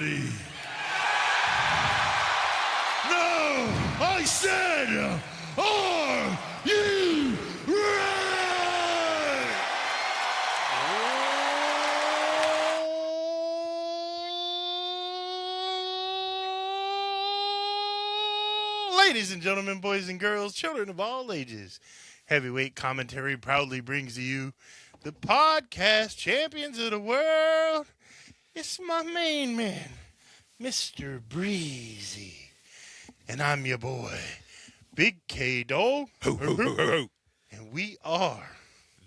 ready? No, I said, are you ready? Ladies and gentlemen, boys and girls, children of all ages, Heavyweight Commentary proudly brings to you the podcast champions of the world. It's my main man, Mr. Breezy. And I'm your boy, Big K-Dawg. And we are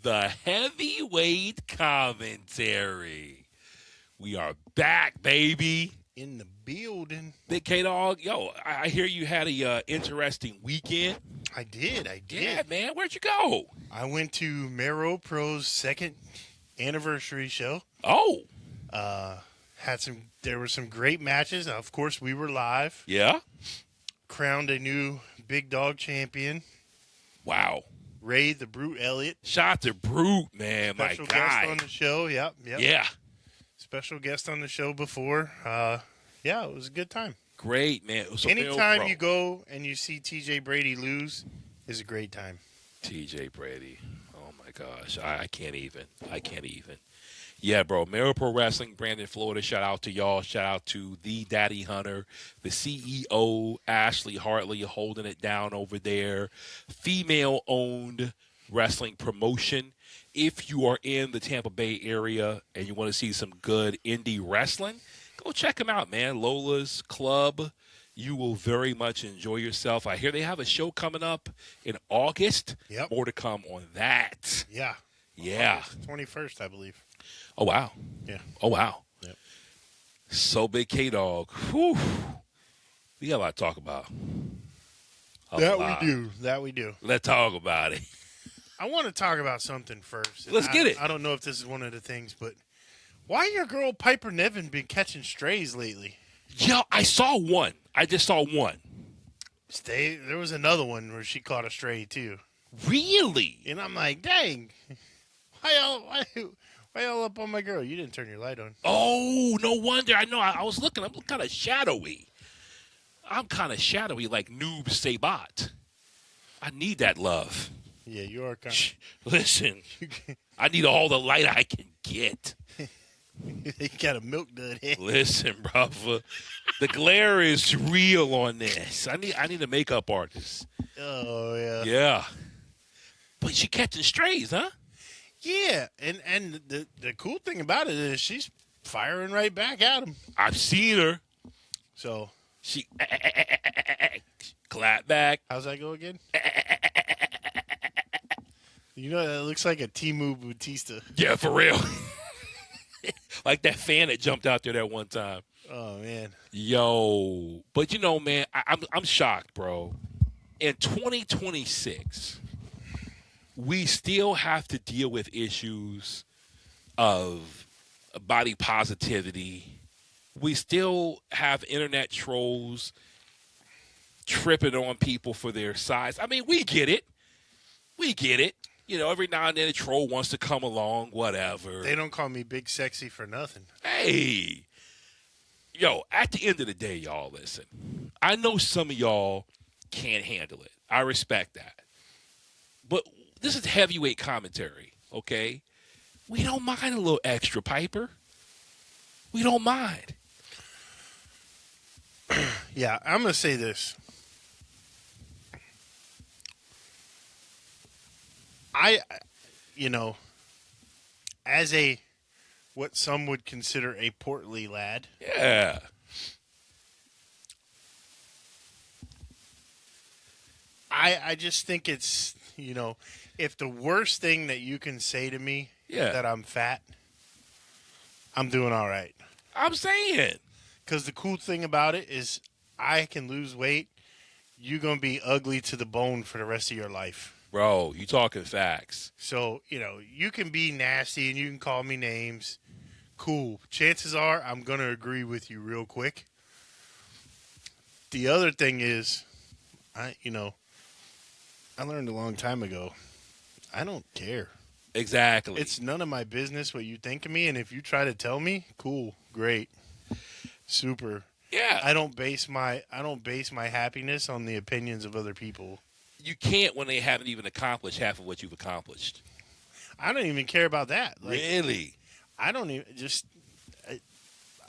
the Heavyweight Commentary. We are back, baby. in the building. Big K-Dawg, yo, I hear you had a interesting weekend. I did. Yeah, man. Where'd you go? I went to Mero Pro's second anniversary show. Oh. There were some great matches. Of course, we were live. Yeah? Crowned a new Big Dog champion. Wow. Ray the Brute Elliott. Shout to Brute, man. Special My guy. guest on the show. Yep. Yeah. Special guest on the show before. Yeah, it was a good time. Great, man. So Anytime you go and you see TJ Brady lose is a great time. TJ Brady. Oh, my gosh. I can't even. Yeah, bro. Mero Pro Wrestling, Brandon, Florida. Shout out to y'all. Shout out to the Daddy Hunter, the CEO, Ashley Hartley, holding it down over there. Female-owned wrestling promotion. If you are in the Tampa Bay area and you want to see some good indie wrestling, go check them out, man. Lola's Club. You will very much enjoy yourself. I hear they have a show coming up in August. Yep. More to come on that. Yeah. Yeah. August 21st, I believe. Oh, wow. Yeah. Oh, wow. Yep. So, Big K-Dawg. Whew. We got a lot to talk about. That we do. Let's talk about it. I want to talk about something first. Let's get it. I don't know if this is one of the things, but why your girl Piper Niven been catching strays lately? Yo, I saw one. I just saw one. There was another one where she caught a stray too. Really? And I'm like, dang, why y'all up on my girl? You didn't turn your light on. Oh, no wonder. I know. I was looking. I'm kind of shadowy. I'm kind of shadowy like Noob Sabat. I need that love. Yeah, you are kind of. Listen, I need all the light I can get. You got a milk dud head. Listen, brother, the glare is real on this. I need a makeup artist. Oh yeah. Yeah, but she catching strays, huh? Yeah, and the cool thing about it is she's firing right back at him. I've seen her. So She clap back. how's that go again? You know, that looks like a Timu Bautista. Yeah, for real. Like that fan that jumped out there that one time. Oh man. Yo, but you know, man, I'm shocked, bro. In 2026, we still have to deal with issues of body positivity. We still have internet trolls tripping on people for their size. I mean, we get it. You know, every now and then a troll wants to come along, whatever. They don't call me Big Sexy for nothing. Hey. Yo, at the end of the day, y'all, listen. I know some of y'all can't handle it. I respect that. But this is heavyweight commentary, okay? We don't mind a little extra, Piper. We don't mind. Yeah, I'm going to say this. As what some would consider a portly lad, Yeah. I just think it's, if the worst thing that you can say to me is that I'm fat, I'm doing all right. I'm saying. Because the cool thing about it is I can lose weight. You're going to be ugly to the bone for the rest of your life. Bro, you talking facts. So, you can be nasty and you can call me names. Cool. Chances are I'm going to agree with you real quick. The other thing is, I learned a long time ago, I don't care. Exactly. It's none of my business what you think of me, and if you try to tell me, cool, great. Super. Yeah. I don't base my happiness on the opinions of other people. You can't when they haven't even accomplished half of what you've accomplished. I don't even care about that. Like, Really? I don't even just.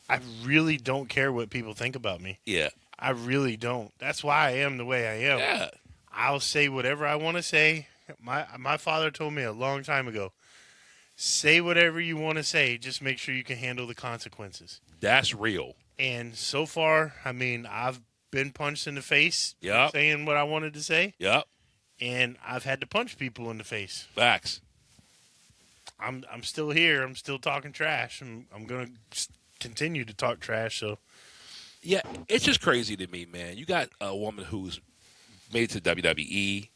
I really don't care what people think about me. Yeah. I really don't. That's why I am the way I am. Yeah. I'll say whatever I want to say. My father told me a long time ago, say whatever you want to say, just make sure you can handle the consequences. That's real. And so far, I mean, I've been punched in the face Yep. saying what I wanted to say, Yep. and I've had to punch people in the face. Facts. I'm still here. I'm still talking trash. I'm going to continue to talk trash. So Yeah, it's just crazy to me, man. You got a woman who's made it to WWE,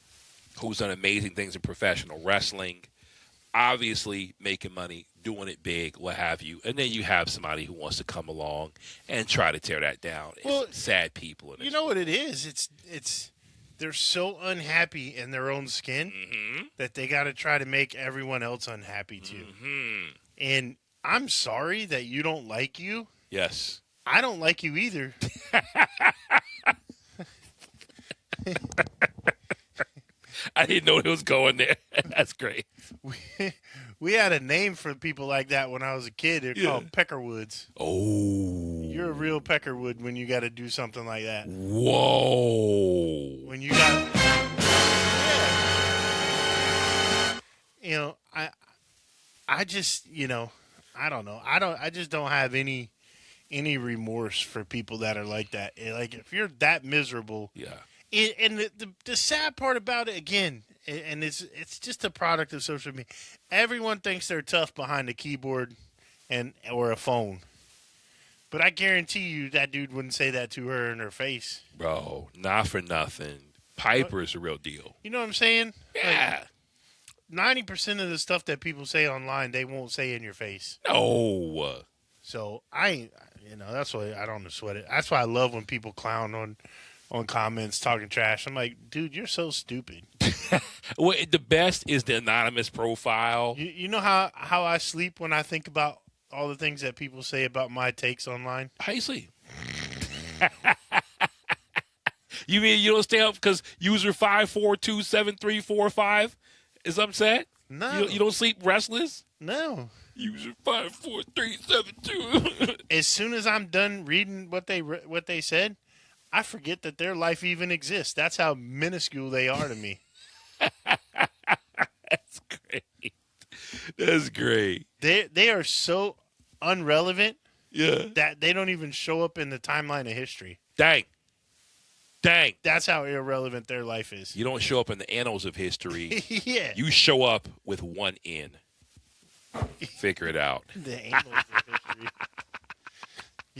who's done amazing things in professional wrestling, obviously making money, doing it big, what have you. And then you have somebody who wants to come along and try to tear that down. Well, It's sad people. you know what it is? It's they're so unhappy in their own skin that they got to try to make everyone else unhappy too. And I'm sorry that you don't like you. Yes. I don't like you either. I didn't know it was going there. That's great. We had a name for people like that when I was a kid. They're called peckerwoods. Oh. You're a real peckerwood when you got to do something like that. Whoa. When you got, I just, I don't know. I just don't have any remorse for people that are like that. Like, if you're that miserable, Yeah. and the sad part about it, again, and it's just a product of social media. Everyone thinks they're tough behind a keyboard or a phone. But I guarantee you that dude wouldn't say that to her in her face. Bro, not for nothing. Piper's a real deal. You know what I'm saying? Yeah. Like, 90% of the stuff that people say online, they won't say in your face. No. So that's why I don't sweat it. That's why I love when people clown on comments talking trash. I'm like, dude, you're so stupid. Well, the best is the anonymous profile. You know how I sleep when I think about all the things that people say about my takes online? How you sleep? You mean you don't stay up because user 5427345 is upset? No. You don't sleep restless? No. User 54372. As soon as I'm done reading what they said, I forget that their life even exists. That's how minuscule they are to me. That's great. That's great. They are so irrelevant Yeah. that they don't even show up in the timeline of history. Dang. That's how irrelevant their life is. You don't show up in the annals of history. Yeah. You show up with one N. Figure it out. The annals of history.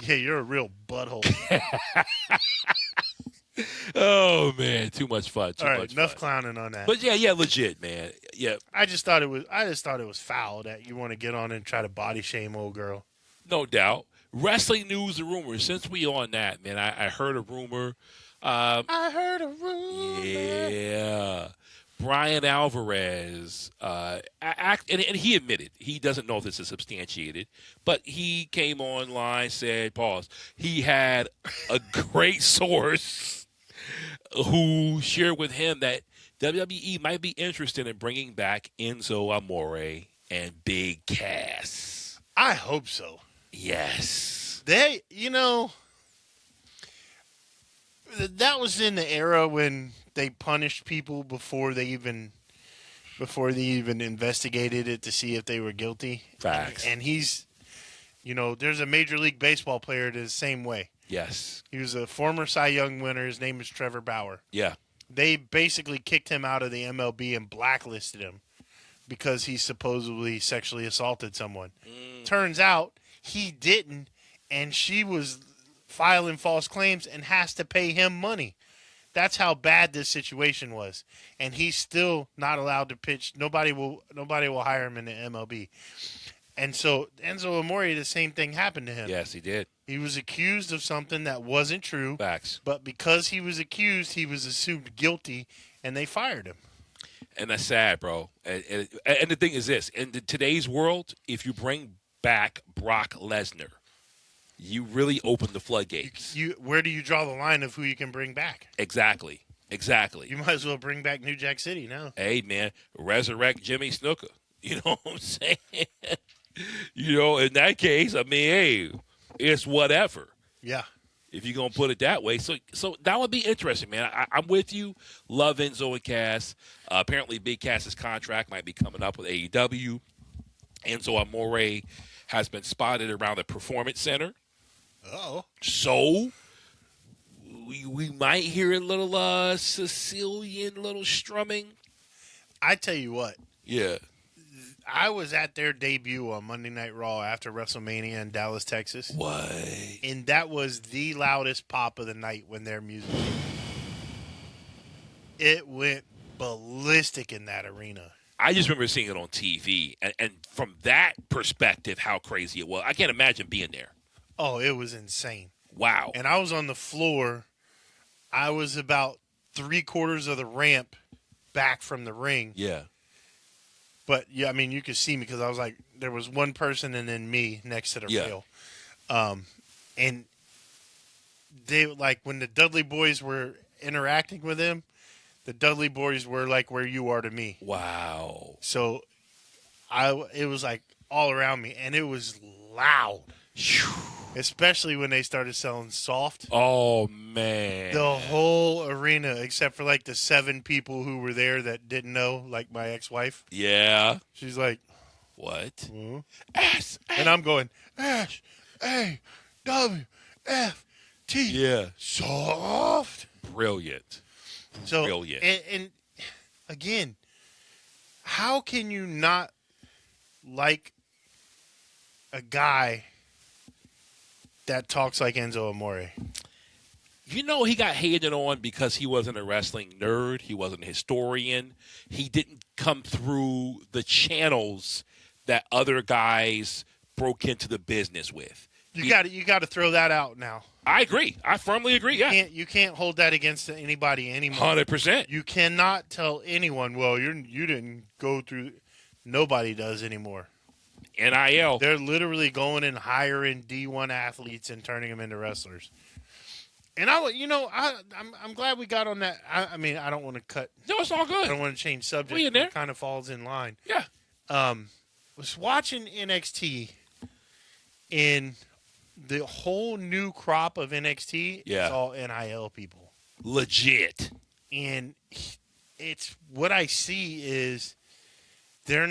Yeah, you're a real butthole. Oh man, too much fun. All right, enough clowning on that. But yeah, legit, man. Yeah, I just thought it was foul that you want to get on and try to body shame old girl. no doubt. Wrestling news and rumors. Since we on that, man, I heard a rumor. I heard a rumor. Yeah, Brian Alvarez, and he admitted he doesn't know if this is substantiated, but he came online, said, pause, he had a great source who shared with him that WWE might be interested in bringing back Enzo Amore and Big Cass. I hope so. Yes. That was in the era when they punished people before they even investigated it to see if they were guilty. Facts. And he's, there's a Major League Baseball player the same way. Yes. He was a former Cy Young winner. His name is Trevor Bauer. Yeah. They basically kicked him out of the MLB and blacklisted him because he supposedly sexually assaulted someone. Turns out he didn't, and she was filing false claims and has to pay him money. That's how bad this situation was, and he's still not allowed to pitch. Nobody will hire him in the MLB. And so Enzo Amore, the same thing happened to him. Yes, he did. He was accused of something that wasn't true. Facts. But because he was accused, he was assumed guilty, and they fired him. And that's sad, bro. And the thing is this: in today's world, if you bring back Brock Lesnar, you really open the floodgates. Where do you draw the line of who you can bring back? Exactly. You might as well bring back New Jack City now. Hey, man, resurrect Jimmy Snuka. You know what I'm saying? In that case, I mean, hey, it's whatever. Yeah. If you're gonna put it that way, so that would be interesting, man. I'm with you. Love Enzo and Cass. Apparently, Big Cass's contract might be coming up with AEW. Enzo Amore has been spotted around the Performance Center. Oh. So we might hear a little Sicilian little strumming. I tell you what. Yeah. I was at their debut on Monday Night Raw after WrestleMania in Dallas, Texas. What? And that was the loudest pop of the night when their music came. It went ballistic in that arena. I just remember seeing it on TV. And from that perspective, how crazy it was. I can't imagine being there. Oh, it was insane. Wow. And I was on the floor. I was about 3/4 of the ramp back from the ring. Yeah. But, yeah, I mean, you could see me because I was like, there was one person and then me next to the rail. And they, like, when the Dudley Boys were interacting with him, the Dudley Boys were like where you are to me. Wow. So it was like all around me, and it was loud. Especially when they started selling soft. Oh, man. The whole arena, except for like the 7 people who were there that didn't know, like my ex-wife. Yeah. She's like, what? Mm-hmm. S. And I'm going, S-A-W-F-T. Yeah. Soft. Brilliant. So, Brilliant. And again, how can you not like a guy that talks like Enzo Amore? He got hated on because he wasn't a wrestling nerd. He wasn't a historian. He didn't come through the channels that other guys broke into the business with. You got to throw that out now. I agree. I firmly agree. Yeah, you can't hold that against anybody anymore. 100%. You cannot tell anyone, well, you didn't go through. Nobody does anymore. NIL. They're literally going and hiring D1 athletes and turning them into wrestlers. And I'm glad we got on that. I mean, I don't want to cut. No, it's all good. I don't want to change subject. We in there. It kind of falls in line. Yeah. Was watching NXT, and the whole new crop of NXT is all NIL people. Legit. And it's what I see is they're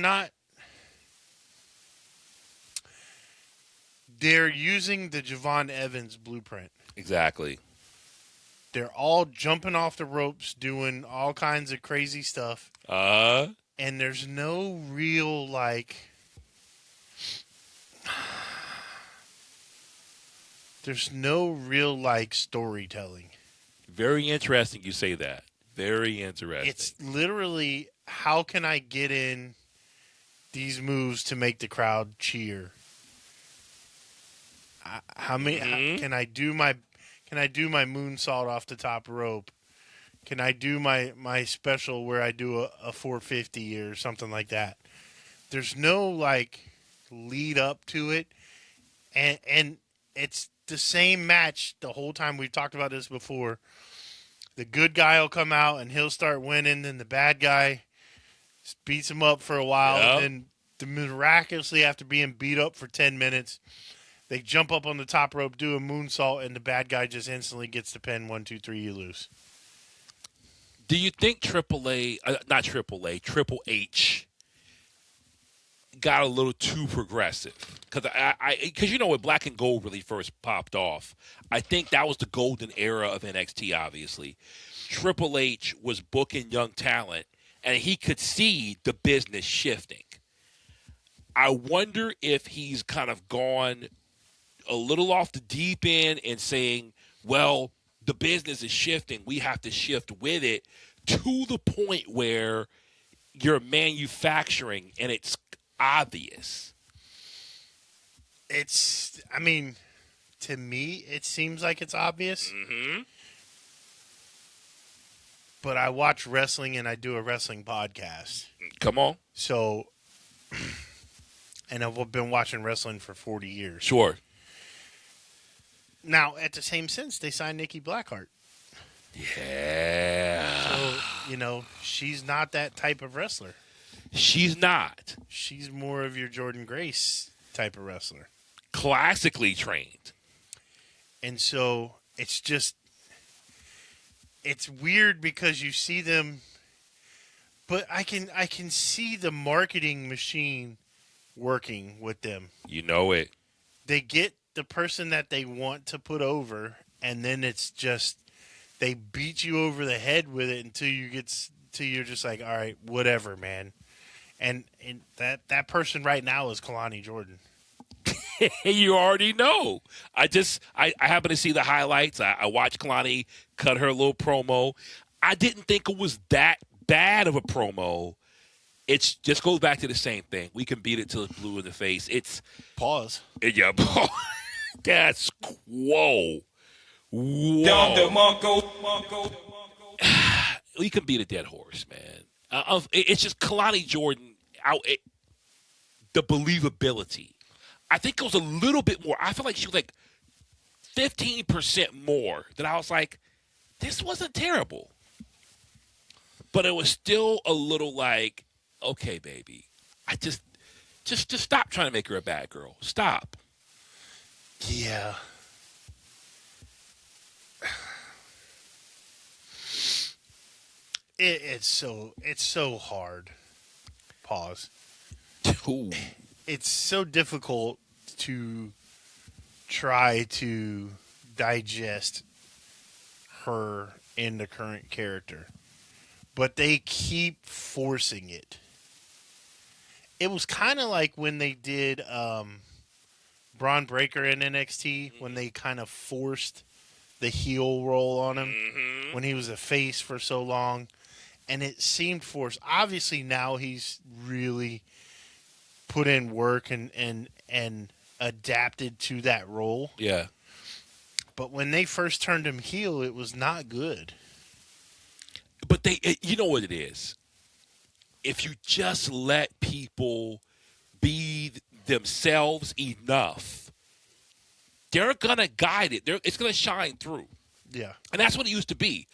using the Javon Evans blueprint. Exactly. They're all jumping off the ropes, doing all kinds of crazy stuff. And there's no real, storytelling. Very interesting you say that. Very interesting. It's literally, how can I get in these moves to make the crowd cheer? How can I do my moonsault off the top rope? Can I do my special where I do a 450 or something like that? There's no lead up to it, and it's the same match the whole time. We've talked about this before. The good guy will come out and he'll start winning, then the bad guy beats him up for a while, and then miraculously after being beat up for 10 minutes, they jump up on the top rope, do a moonsault, and the bad guy just instantly gets the pin. 1, 2, 3, you lose. Do you think Triple H got a little too progressive? Because when Black and Gold really first popped off, I think that was the golden era of NXT. Obviously, Triple H was booking young talent, and he could see the business shifting. I wonder if he's kind of gone a little off the deep end and saying, well, the business is shifting. We have to shift with it to the point where you're manufacturing and it's obvious. To me, it seems like it's obvious. Mm-hmm. But I watch wrestling and I do a wrestling podcast. Come on. So, and I've been watching wrestling for 40 years. Sure. Now, at the same sense, they signed Nikki Blackheart. Yeah. So, she's not that type of wrestler. She's not. She's more of your Jordan Grace type of wrestler. Classically trained. And so it's weird because you see them, but I can see the marketing machine working with them. You know it. They get the person that they want to put over, and then it's just they beat you over the head with it until you're just like, all right, whatever, man. And that person right now is Kalani Jordan. You already know. I happen to see the highlights. I watched Kalani cut her little promo. I didn't think it was that bad of a promo. It just goes back to the same thing. We can beat it till it's blue in the face. It's pause. Yeah, that's whoa. We can beat a dead horse, man. It's just Kalani Jordan the believability. I think it was a little bit more. I feel like she was like 15% more. That I was like, this wasn't terrible. But it was still a little like, okay, baby. I just stop trying to make her a bad girl. Stop. Yeah. It's so hard. Pause. Ooh. It's so difficult to try to digest her in the current character, but they keep forcing it. It was kind of like when they did Braun Breaker in NXT, when they kind of forced the heel role on him when he was a face for so long, and it seemed forced. Obviously now he's really put in work and adapted to that role. Yeah. But when they first turned him heel, it was not good. But you know what it is? If you just let people be themselves enough, they're going to guide it. It's going to shine through. Yeah. And that's what it used to be.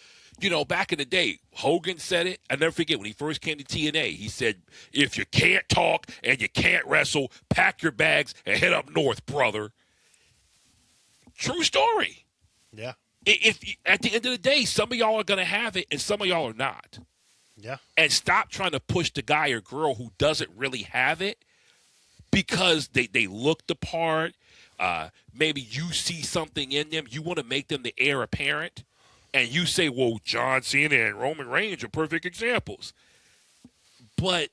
Back in the day, Hogan said it. I never forget when he first came to TNA. He said, if you can't talk and you can't wrestle, pack your bags and head up north, brother. True story. Yeah. If at the end of the day, some of y'all are going to have it and some of y'all are not. Yeah. And stop trying to push the guy or girl who doesn't really have it because they look the part. Maybe you see something in them. You want to make them the heir apparent. And you say, well, John Cena and Roman Reigns are perfect examples. But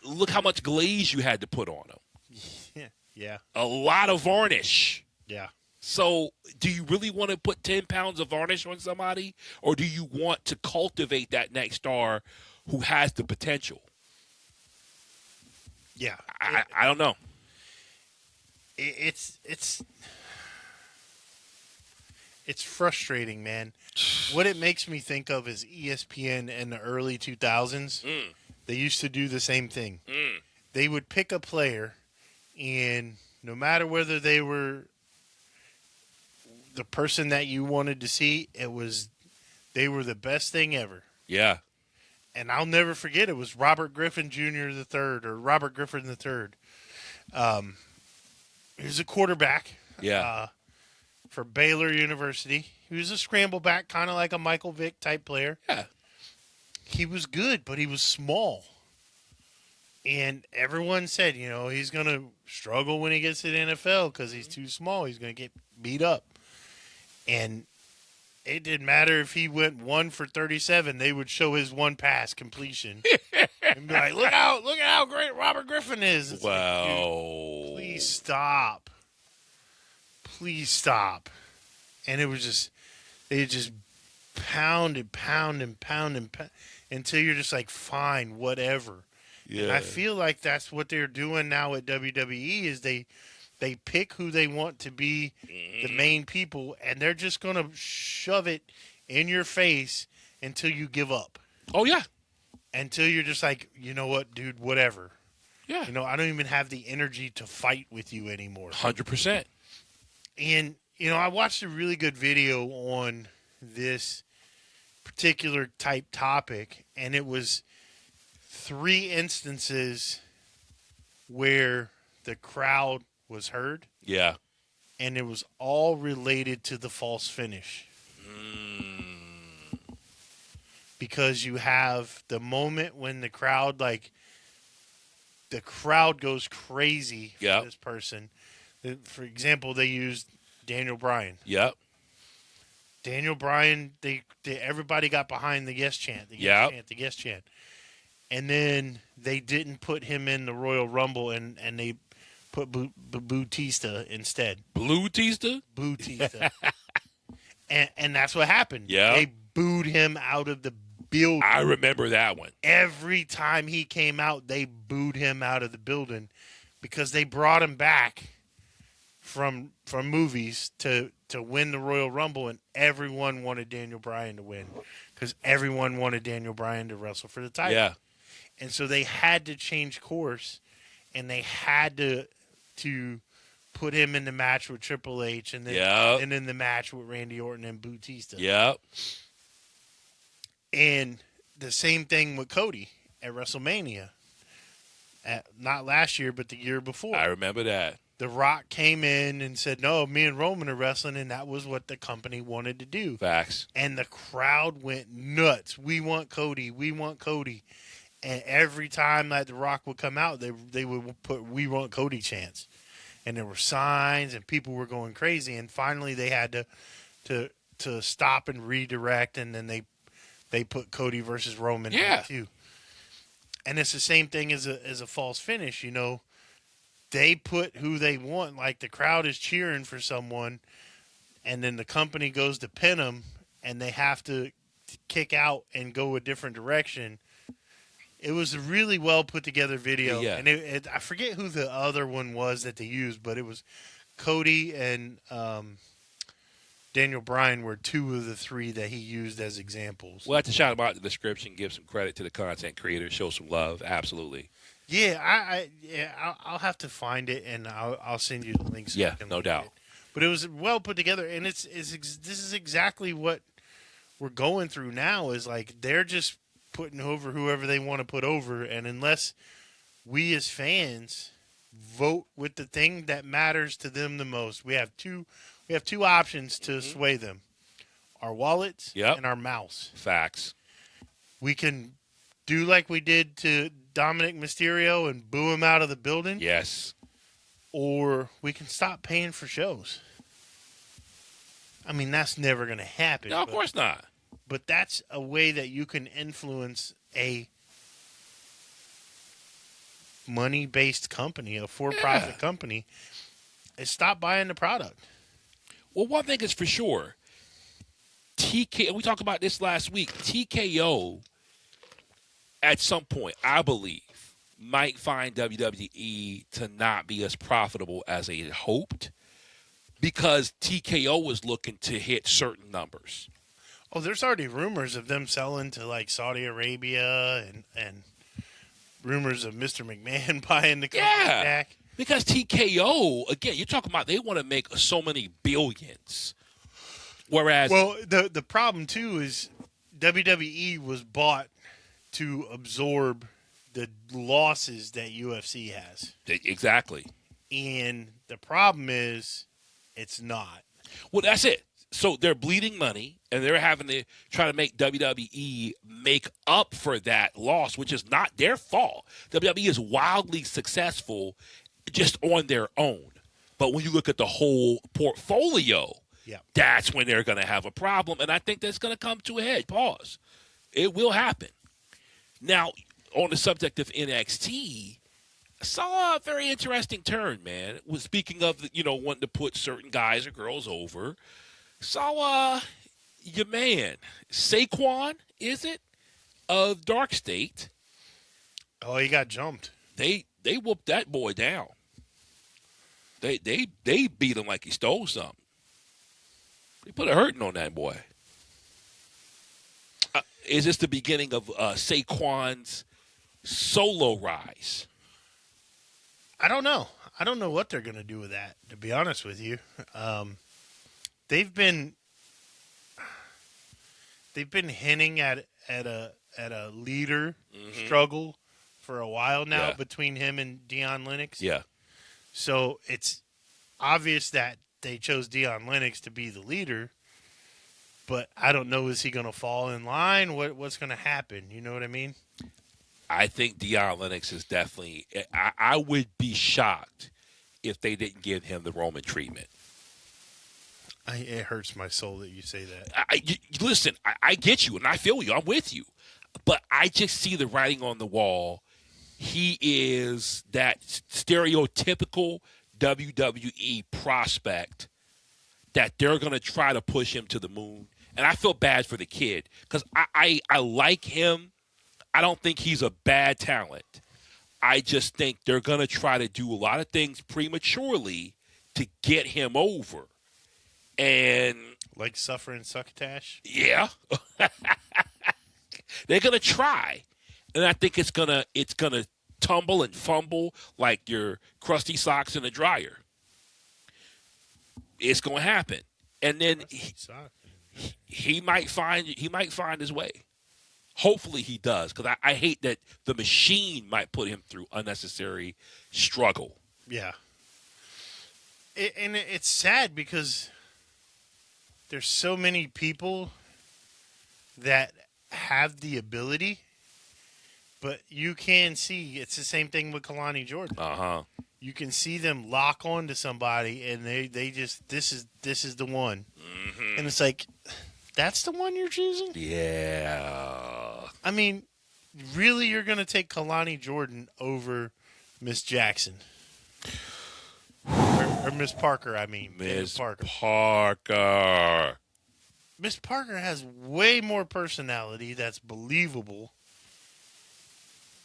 look how much glaze you had to put on them. Yeah. A lot of varnish. Yeah. So do you really want to put 10 pounds of varnish on somebody? Or do you want to cultivate that next star who has the potential? Yeah. I don't know. It's frustrating, man. What it makes me think of is ESPN in the early 2000s. They used to do the same thing. They would pick a player, and no matter whether they were the person that you wanted to see, they were the best thing ever. Yeah. And I'll never forget, it was Robert Griffin Jr. the third, or Robert Griffin the third. He was a quarterback. Yeah. For Baylor University. He was a scramble back, kind of like a Michael Vick type player. Yeah. He was good, but he was small. And everyone said, he's going to struggle when he gets to the NFL because he's too small. He's going to get beat up. And it didn't matter if he went 1 for 37. They would show his one pass completion. And be like, look how great Robert Griffin is. It's wow. Like, dude, please stop. Please stop. And it was just, they just pound until you're just like, fine, whatever. Yeah. And I feel like that's what they're doing now at WWE is they pick who they want to be the main people, and they're just going to shove it in your face until you give up. Oh, yeah. Until you're just like, you know what, dude, whatever. Yeah. I don't even have the energy to fight with you anymore. 100%. And I watched a really good video on this particular type topic, and it was 3 instances where the crowd was heard, Yeah. and it was all related to the false finish. Because you have the moment when the crowd goes crazy for Yep. this person. For example, they used Daniel Bryan. Yep. Daniel Bryan, they everybody got behind the yes chant, the yes Yep. chant, the yes chant. And then they didn't put him in the Royal Rumble, and they put Bautista instead. Bautista? Bautista. and that's what happened. Yeah. They booed him out of the building. I remember that one. Every time he came out, they booed him out of the building because they brought him back from movies to win the Royal Rumble, and everyone wanted Daniel Bryan to win because everyone wanted Daniel Bryan to wrestle for the title. Yeah. And so they had to change course, and they had to put him in the match with Triple H, and then and in the match with Randy Orton and Bautista. Yep. And the same thing with Cody at WrestleMania. Not last year, but the year before. I remember that. The Rock came in and said, no, me and Roman are wrestling, and that was what the company wanted to do. Facts. And the crowd went nuts. We want Cody. We want Cody. And every time that The Rock would come out, they would put "We want Cody" chants, and there were signs, and people were going crazy. And finally, they had to stop and redirect, and then they put Cody versus Roman too. And it's the same thing as a false finish. They put who they want. Like the crowd is cheering for someone, and then the company goes to pin them, and they have to kick out and go a different direction. It was a really well put together video, and I forget who the other one was that they used, but it was Cody and Daniel Bryan were 2 of the 3 that he used as examples. We'll have to shout them out in the description, give some credit to the content creators, show some love. Absolutely. Yeah, I'll have to find it, and I'll send you the links. Yeah, no doubt. But it was well put together, and this is exactly what we're going through now. Is like they're just putting over whoever they want to put over, and unless we as fans vote with the thing that matters to them the most, we have two options to sway them: our wallets and our mouse. Facts. We can do like we did to Dominic Mysterio and boo him out of the building. Yes. Or we can stop paying for shows. I mean, that's never going to happen. No, of course not. But that's a way that you can influence a money-based company, a for-profit company, is stop buying the product. Well, one thing is for sure, we talked about this last week, TKO at some point, I believe, might find WWE to not be as profitable as they had hoped because TKO was looking to hit certain numbers. Oh, there's already rumors of them selling to like Saudi Arabia and rumors of Mr. McMahon buying the company back. Because TKO, again, you're talking about they want to make so many billions. Whereas... Well, the problem, too, is WWE was bought to absorb the losses that UFC has. Exactly. And the problem is it's not. Well, that's it. So they're bleeding money, and they're having to try to make WWE make up for that loss, which is not their fault. WWE is wildly successful just on their own. But when you look at the whole portfolio, that's when they're going to have a problem. And I think that's going to come to a head. Pause. It will happen. Now, on the subject of NXT, I saw a very interesting turn, man. Speaking of, wanting to put certain guys or girls over, saw your man, Saquon, is it, of Dark State. Oh, he got jumped. They whooped that boy down. They beat him like he stole something. They put a hurting on that boy. Is this the beginning of Saquon's solo rise? I don't know. I don't know what they're going to do with that, to be honest with you. they've been hinting at a leader struggle for a while now between him and Deion Lennox. Yeah. So it's obvious that they chose Deion Lennox to be the leader, but I don't know, is he going to fall in line? What's going to happen? You know what I mean? I think Deion Lennox is definitely. I would be shocked if they didn't give him the Roman treatment. It hurts my soul that you say that. Listen, I get you, and I feel you. I'm with you. But I just see the writing on the wall. He is that stereotypical WWE prospect that they're going to try to push him to the moon. And I feel bad for the kid because I like him. I don't think he's a bad talent. I just think they're going to try to do a lot of things prematurely to get him over. And like suffering succotash? Yeah. They're going to try. And I think it's gonna tumble and fumble like your crusty socks in the dryer. It's going to happen. And then he might find his way. Hopefully he does, because I hate that the machine might put him through unnecessary struggle. Yeah. And it's sad because there's so many people that have the ability, but you can see it's the same thing with Kalani Jordan. Uh-huh. You can see them lock on to somebody, and they just this is the one, and it's like, that's the one you're choosing? Yeah. I mean, really, you're gonna take Kalani Jordan over Miss Jackson or Miss Parker? I mean, Miss Parker. Miss Parker has way more personality that's believable.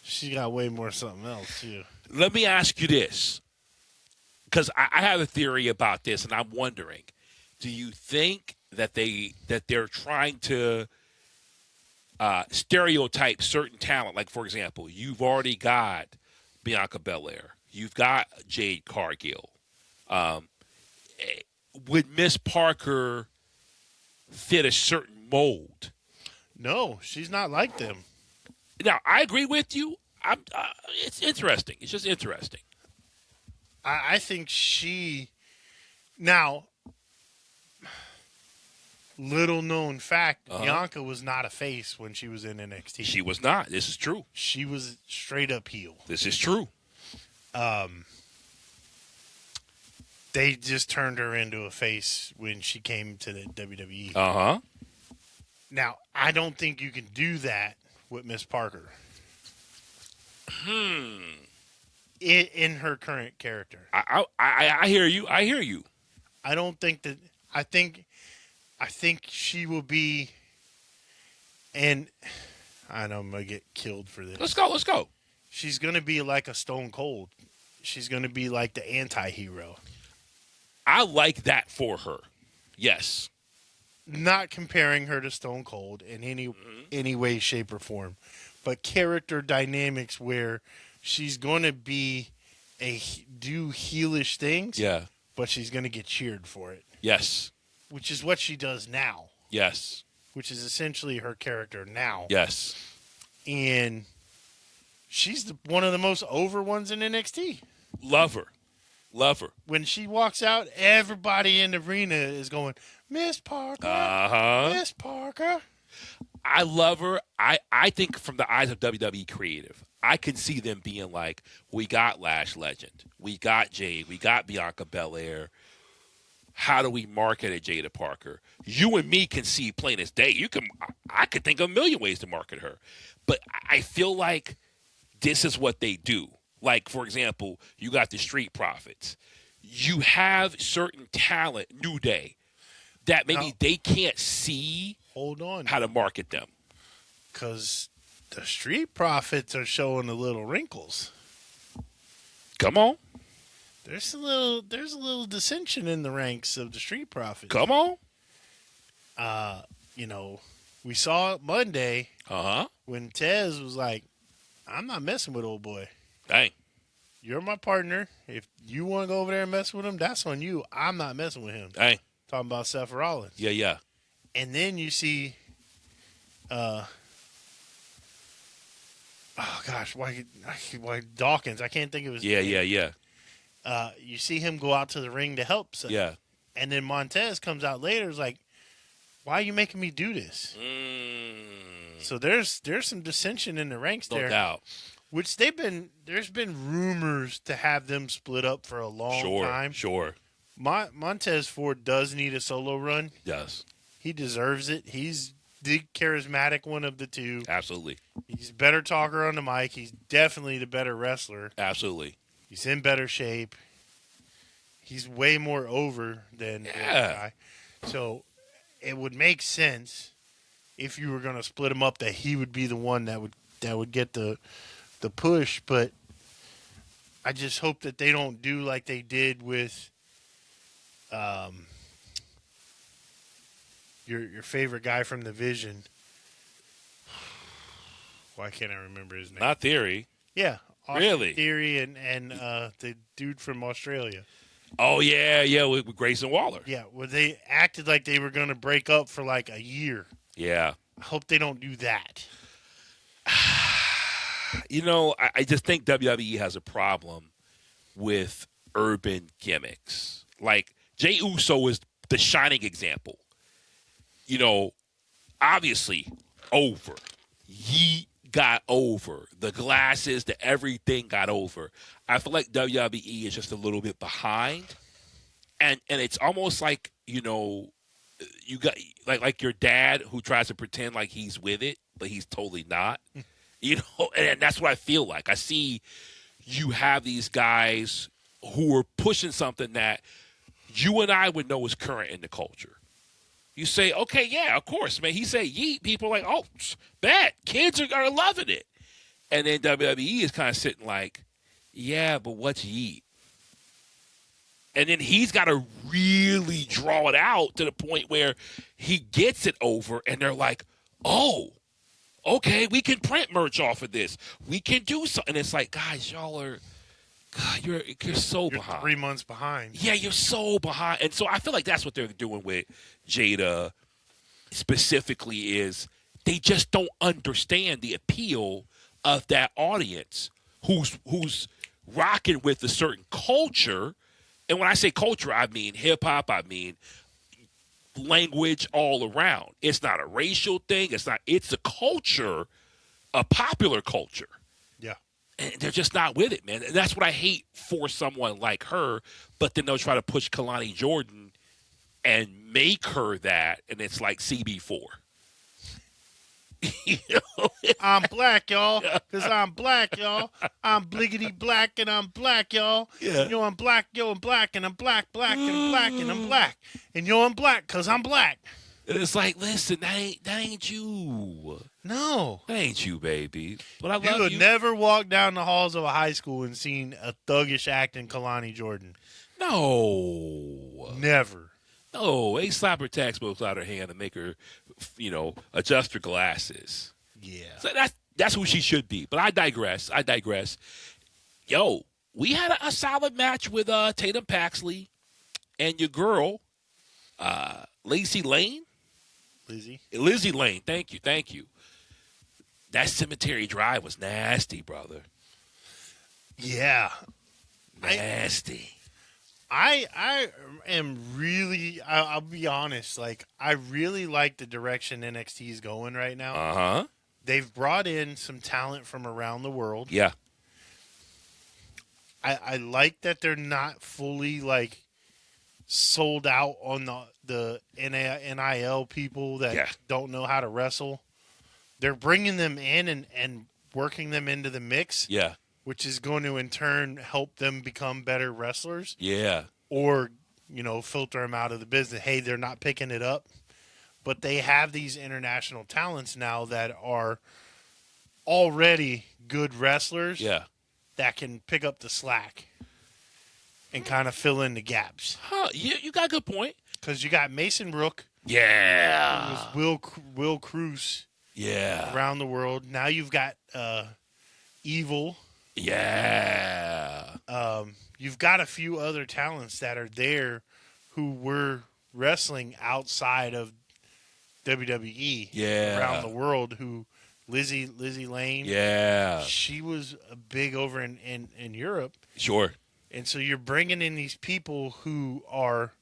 She got way more something else, too. Let me ask you this, because I have a theory about this, and I'm wondering, do you think that they're trying to stereotype certain talent? Like, for example, you've already got Bianca Belair. You've got Jade Cargill. Would Miss Parker fit a certain mold? No, she's not like them. Now, I agree with you. It's interesting. It's just interesting. I think she... Now, little known fact, Bianca was not a face when she was in NXT. She was not. This is true. She was straight up heel. This is true. They just turned her into a face when she came to the WWE. Uh-huh. Now, I don't think you can do that with Miss Parker. In her current character. I hear you. I hear you. I don't think that... I think she will be... And I know I'm going to get killed for this. Let's go. She's going to be like a Stone Cold. She's going to be like the anti-hero. I like that for her. Yes. Not comparing her to Stone Cold in any way, shape, or form. But character dynamics where she's going to be do heelish things. Yeah. But she's going to get cheered for it. Yes. Which is what she does now. Yes. Which is essentially her character now. Yes. And she's one of the most over ones in NXT. Love her. When she walks out, everybody in the arena is going, Miss Parker. Miss Parker. I love her. I think from the eyes of WWE creative, I can see them being like, we got Lash Legend. We got Jade. We got Bianca Belair. How do we market a Jada Parker? You and me can see plain as day. I could think of a million ways to market her. But I feel like this is what they do. Like, for example, you got the Street Profits. You have certain talent, New Day, that maybe they can't see how to market them. Because the Street Profits are showing the little wrinkles. Come on. There's a little dissension in the ranks of the Street Profits. Come on. We saw it Monday Uh-huh. when Tez was like, I'm not messing with old boy. Dang. You're my partner. If you want to go over there and mess with him, that's on you. I'm not messing with him. Dang. talking about Seth Rollins. Yeah, yeah. And then you see, oh gosh, why Dawkins? I can't think of his Yeah, name. yeah, yeah. You see him go out to the ring to help Seth. Yeah. And then Montez comes out later, is like, why are you making me do this? So there's some dissension in the ranks there. No doubt. Which there's been rumors to have them split up for a long time. Sure. Montez Ford does need a solo run. Yes. He deserves it. He's the charismatic one of the two. Absolutely. He's a better talker on the mic. He's definitely the better wrestler. Absolutely. He's in better shape. He's way more over than the other guy. So it would make sense if you were going to split him up that he would be the one that would get the push. But I just hope that they don't do like they did with your favorite guy from the Vision. Why can't I remember his name? Not Theory. Yeah. Austin Really? Theory and the dude from Australia. Oh, yeah, with Grayson Waller. Yeah, where they acted like they were going to break up for like a year. Yeah. I hope they don't do that. You know, I just think WWE has a problem with urban gimmicks. Like, Jey Uso is the shining example. You know, obviously, over. Yeet got over. The glasses, the everything got over. I feel like WWE is just a little bit behind. And it's almost like, you know, you got like your dad who tries to pretend like he's with it, but he's totally not. You know, and that's what I feel like. I see you have these guys who are pushing something that you and I would know is current in the culture. You say, okay, yeah, of course, man. He said yeet. People are like, oh, bet. Kids are loving it. And then WWE is kind of sitting like, yeah, but what's yeet? And then he's got to really draw it out to the point where he gets it over, and they're like, oh, okay, we can print merch off of this. We can do something. And it's like, guys, y'all are, God, you're so behind. 3 months behind. Yeah, you're so behind. And so I feel like that's what they're doing with Jada specifically is they just don't understand the appeal of that audience who's rocking with a certain culture. And when I say culture, I mean hip-hop, I mean language all around. It's not a racial thing. It's a culture, a popular culture. Yeah. And they're just not with it, man. And that's what I hate for someone like her. But then they'll try to push Kalani Jordan and make her that, and it's like CB4. You know? I'm black, y'all, because I'm black, y'all. I'm bliggity black, and I'm black, y'all. Yeah. Yo, I'm black, yo, I'm black, and I'm black, and I'm black, and I'm black. And yo, I'm black, because I'm black. And it's like, listen, that ain't you. No. That ain't you, baby. But I love you. You would never walk down the halls of a high school and seen a thuggish acting Kalani Jordan. No. Never. No, they slap her textbooks out of her hand and make her, you know, adjust her glasses. Yeah. So that's who she should be. But I digress. Yo, we had a solid match with Tatum Paxley and your girl, Lacey Lane. Lizzie Lane. Thank you. That Cemetery Drive was nasty, brother. Yeah. Nasty. I am really, I'll be honest, like, I really like the direction NXT is going right now. Uh-huh. They've brought in some talent from around the world. Yeah. I like that they're not fully, like, sold out on the NIL people that don't know how to wrestle. They're bringing them in and working them into the mix. Yeah. Which is going to, in turn, help them become better wrestlers. Yeah. Or, you know, filter them out of the business. Hey, they're not picking it up. But they have these international talents now that are already good wrestlers. Yeah. That can pick up the slack and kind of fill in the gaps. Huh. You got a good point. Because you got Mason Rook. Yeah. Will Cruz. Yeah. Around the world. Now you've got Evil. Yeah. You've got a few other talents that are there who were wrestling outside of WWE around the world who Lizzie Lane. Yeah. She was big over in Europe. Sure. And so you're bringing in these people who are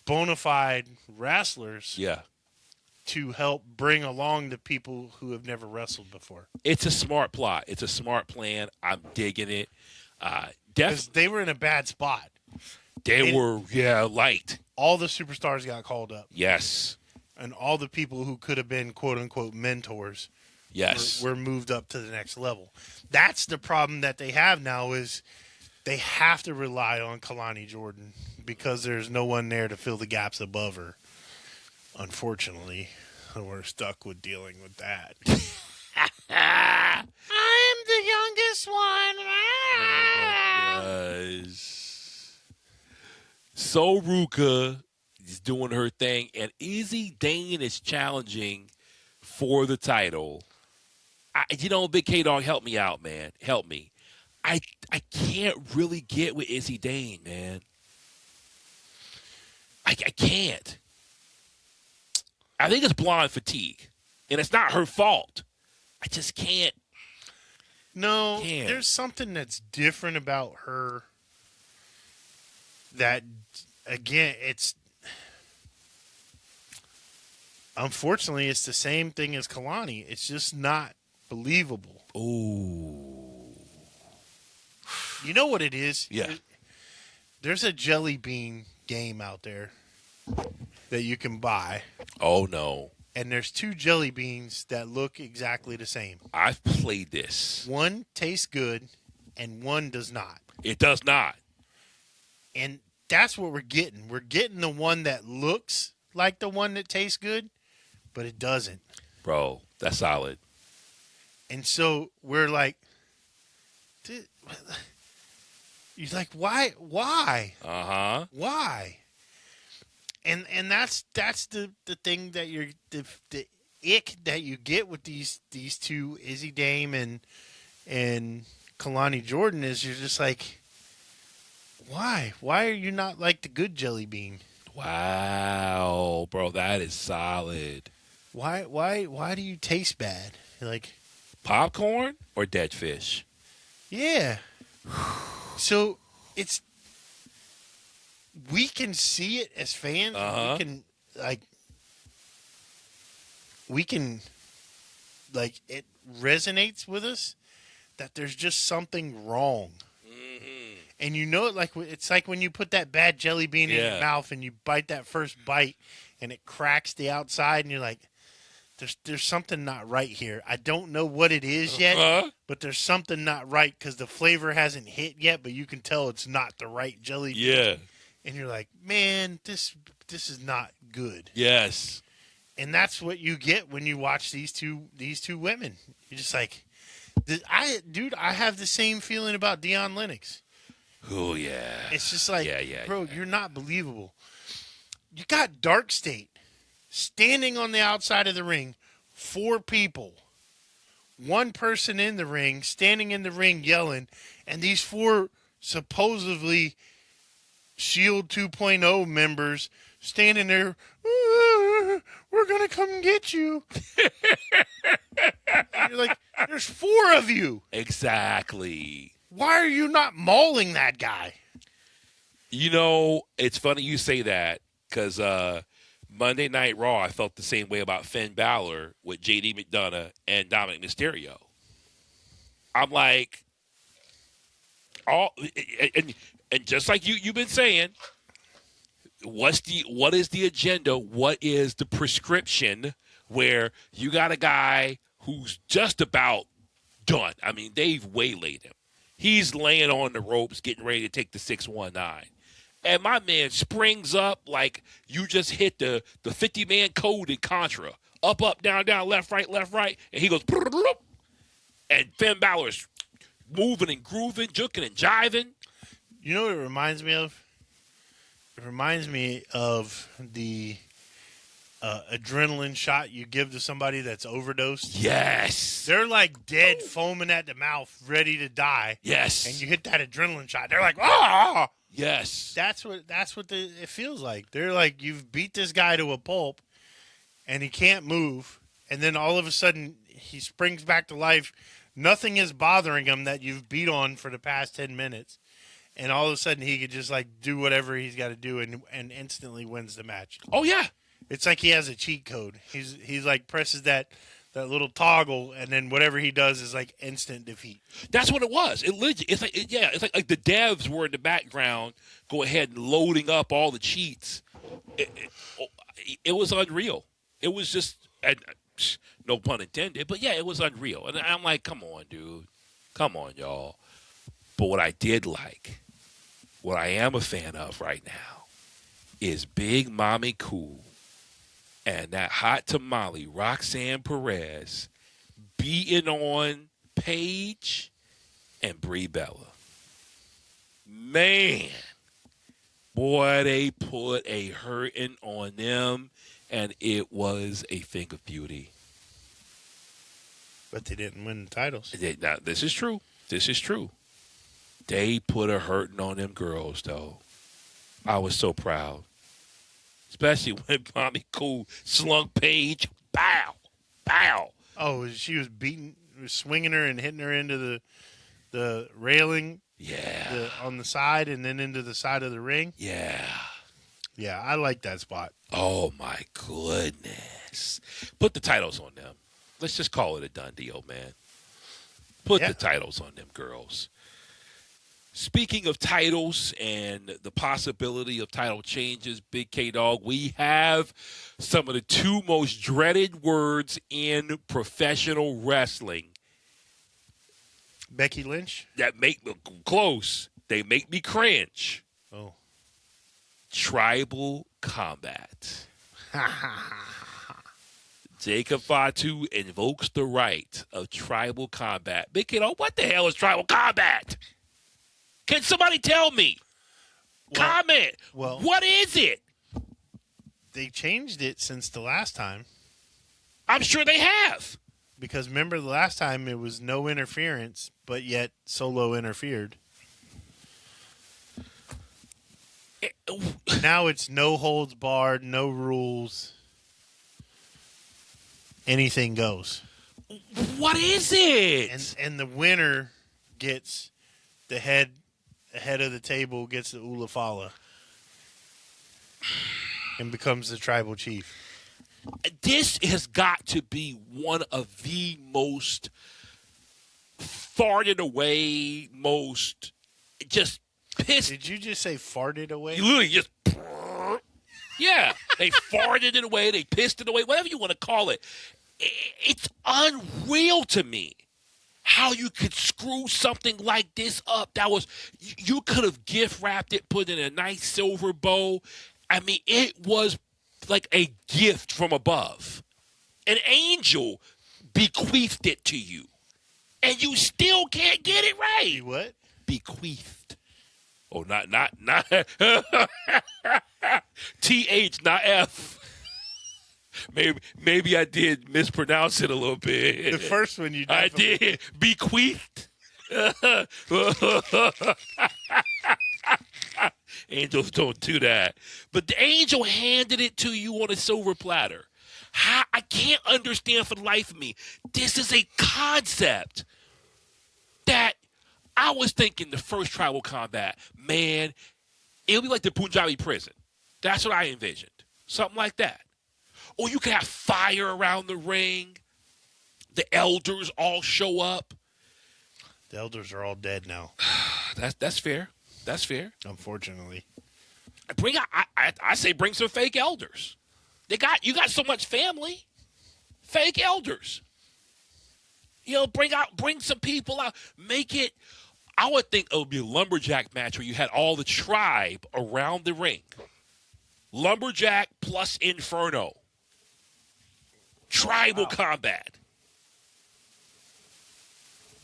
bona fide wrestlers Yeah. to help bring along the people who have never wrestled before. It's a smart plot. It's a smart plan. I'm digging it. Because they were in a bad spot. They were light. All the superstars got called up. Yes. And all the people who could have been quote-unquote mentors were moved up to the next level. That's the problem that they have now is they have to rely on Kalani Jordan because there's no one there to fill the gaps above her. Unfortunately, we're stuck with dealing with that. I am the youngest one. So Ruka is doing her thing, and Izzy Dane is challenging for the title. Big K-Dawg, help me out, man. Help me. I can't really get with Izzy Dane, man. I can't. I think it's blonde fatigue, and it's not her fault. I just can't. No, there's something that's different about her that, again, unfortunately, it's the same thing as Kalani. It's just not believable. Ooh. You know what it is? Yeah. There's a jelly bean game out there that you can buy. Oh, no. And there's 2 jelly beans that look exactly the same. I've played this. One tastes good and one does not. It does not. And that's what we're getting. We're getting the one that looks like the one that tastes good, but it doesn't. Bro, that's solid. And so we're like, you're like, why? Uh-huh. Why? And that's the thing that you're the ick that you get with these 2, Izzy Dame and Kalani Jordan, is you're just like, why? Why are you not like the good jelly bean? Wow, bro, that is solid. Why do you taste bad? You're like, popcorn or dead fish? Yeah. So we can see it as fans. Uh-huh. We can it resonates with us that there's just something wrong. Mm-hmm. And you know it, it's like when you put that bad jelly bean in your mouth and you bite that first bite and it cracks the outside and you're like, there's something not right here. I don't know what it is yet, but there's something not right because the flavor hasn't hit yet, but you can tell it's not the right jelly bean. Yeah. And you're like, man, this is not good. Yes. And that's what you get when you watch these two women. You're just like, I have the same feeling about Deion Lennox. Oh, yeah. It's just like, bro, you're not believable. You got Dark State standing on the outside of the ring, 4 people, 1 person in the ring, standing in the ring yelling, and these 4 supposedly Shield 2.0 members standing there, we're going to come get you. You're like, there's 4 of you. Exactly. Why are you not mauling that guy? It's funny you say that because Monday Night Raw, I felt the same way about Finn Balor with JD McDonough and Dominic Mysterio. I'm like, and just like you've been saying, what is the agenda? What is the prescription where you got a guy who's just about done? I mean, they've waylaid him. He's laying on the ropes, getting ready to take the 619. And my man springs up like you just hit the 50-man code in Contra. Up, down, left, right. And he goes, and Finn Balor's moving and grooving, juking and jiving. You know what it reminds me of? It reminds me of the adrenaline shot you give to somebody that's overdosed. Yes. They're like dead, foaming at the mouth, ready to die. Yes. And you hit that adrenaline shot. They're like, ah! Yes. That's what it feels like. They're like, you've beat this guy to a pulp, and he can't move, and then all of a sudden he springs back to life. Nothing is bothering him that you've beat on for the past 10 minutes, and all of a sudden he could just like do whatever he's got to do and instantly wins the match. Oh yeah. It's like he has a cheat code. He's like presses that little toggle, and then whatever he does is like instant defeat. That's what it was. It's like the devs were in the background, go ahead and loading up all the cheats. It was unreal. It was just, no pun intended, but yeah, it was unreal. And I'm like, come on, dude, come on, y'all. But what I did like, what I am a fan of right now, is Big Mommy Cool and that hot tamale Roxanne Perez beating on Paige and Brie Bella. Man, boy, they put a hurting on them, and it was a thing of beauty. But they didn't win the titles. Now, this is true. This is true. They put a hurting on them girls, though. I was so proud. Especially when Mommy Cool slung Paige. Bow. Bow. Oh, she was swinging her and hitting her into the railing. Yeah. On the side and then into the side of the ring. Yeah. Yeah, I like that spot. Oh, my goodness. Put the titles on them. Let's just call it a done deal, man. Put the titles on them girls. Speaking of titles and the possibility of title changes, Big K-Dawg, we have some of the two most dreaded words in professional wrestling. Becky Lynch? That make me close. They make me cringe. Oh. Tribal combat. Jacob Fatu invokes the right of tribal combat. Big K-Dawg, what the hell is tribal combat? Can somebody tell me? Comment. Well, what is it? They changed it since the last time. I'm sure they have. Because remember the last time it was no interference, but yet Solo interfered. Now it's no holds barred, no rules. Anything goes. What is it? And the winner gets the head of the table, gets the Ulafala and becomes the tribal chief. This has got to be one of the most farted away, most just pissed. Did you just say farted away? You literally just, yeah, they farted it away, they pissed it away, whatever you want to call it. It's unreal to me how you could screw something like this up. That was, you could have gift wrapped it, put it in a nice silver bow. I mean, it was like a gift from above. An angel bequeathed it to you, and you still can't get it right. What? Bequeathed. Oh, not TH, not F. Maybe I did mispronounce it a little bit. The first one you I definitely... did. Bequeathed. Angels don't do that. But the angel handed it to you on a silver platter. I can't understand for the life of me. This is a concept that I was thinking the first tribal combat, man, it'll be like the Punjabi prison. That's what I envisioned. Something like that. Or you could have fire around the ring. The elders all show up. The elders are all dead now. That's fair. That's fair. Unfortunately. I say bring some fake elders. You got so much family. Fake elders. You know, bring some people out. Make it, I would think it would be a lumberjack match where you had all the tribe around the ring. Lumberjack plus Inferno. Tribal combat.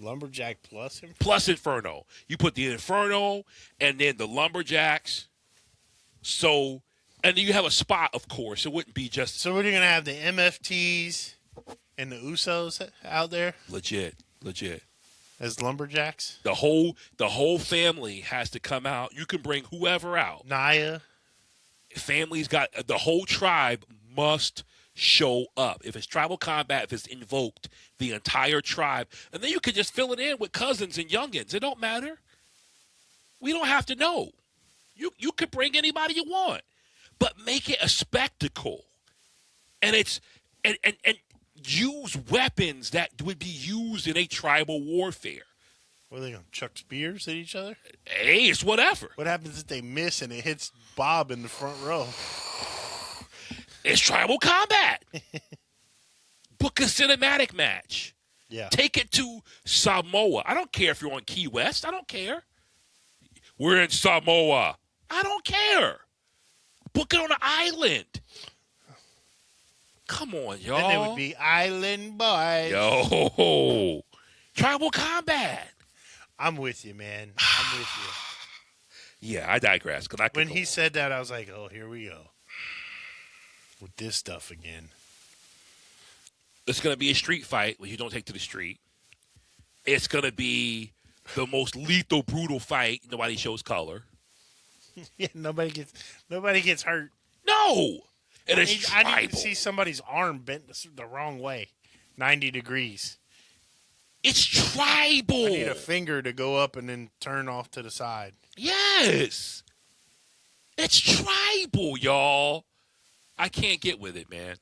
Lumberjack plus Inferno? Plus Inferno. You put the Inferno and then the Lumberjacks. So, and then you have a spot, of course. It wouldn't be just... So what are you going to have, the MFTs and the Usos out there? Legit. As lumberjacks? The whole family has to come out. You can bring whoever out. Naya? Family's got the whole tribe must show up. If it's tribal combat, if it's invoked, the entire tribe, and then you can just fill it in with cousins and youngins. It don't matter. We don't have to know. You could bring anybody you want, but make it a spectacle, and and use weapons that would be used in a tribal warfare. What are they going to chuck spears at each other? Hey, it's whatever. What happens if they miss and it hits Bob in the front row? It's tribal combat. Book a cinematic match. Yeah. Take it to Samoa. I don't care if you're on Key West. I don't care. We're in Samoa. I don't care. Book it on an island. Come on, y'all. Then they would be Island Boys. Yo. Tribal combat. I'm with you, man. I'm with you. Yeah, I digress. When he said that, I was like, oh, here we go. With this stuff again. It's going to be a street fight when you don't take to the street. It's going to be the most lethal, brutal fight. Nobody shows color. Yeah, nobody gets hurt. No. And it's tribal. I need to see somebody's arm bent the wrong way. 90 degrees. It's tribal. I need a finger to go up and then turn off to the side. Yes. It's tribal, y'all. I can't get with it, man.